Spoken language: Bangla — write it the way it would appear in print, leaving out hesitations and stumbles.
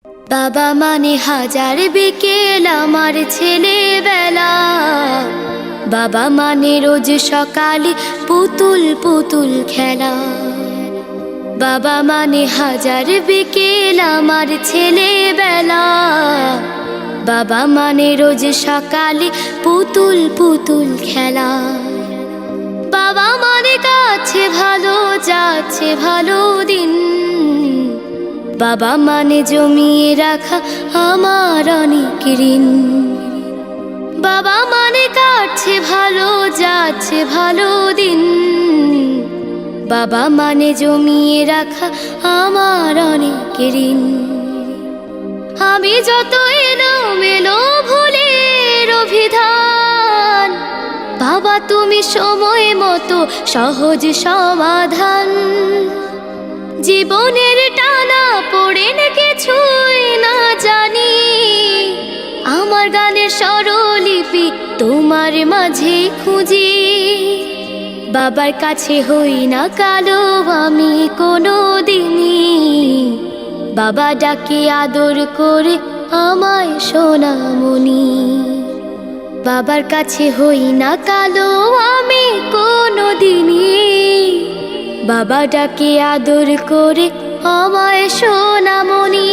বাবা মানে হাজার বিকেল আমার ছেলেবেলা, বাবা মানে রোজ সকালে পুতুল পুতুল খেলা। বাবা মানে হাজার বিকেল আমার ছেলেবেলা, বাবা মানে রোজ সকালে পুতুল পুতুল খেলা। বাবা মানে কাছে ভালো যাচ্ছে ভালো দিন, বাবা মানে জমিয়ে রাখা আমার অনেক ঋণ। বাবা মানে কাটছে ভালো যাচ্ছে ভালো দিন, বাবা মানে জমিয়ে রাখা আমার অনেক ঋণ। আমি যত এলোমেলো ভুলের অভিধান, বাবা তুমি সময় মতো সহজ সমাধান। জীবনের টানা পড়ে না কিছুই না জানি, আমার গানের স্বরলিপি তোমার মাঝে খুঁজি। বাবার কাছে হই না কালো আমি কোনো দিনই, বাবা ডাকে আদর করে আমায় সোনামণি। বাবার কাছে হই না কালো আমি কোনো দিনই, বাবা ডাকে আদর করে আমায় সোনামণি।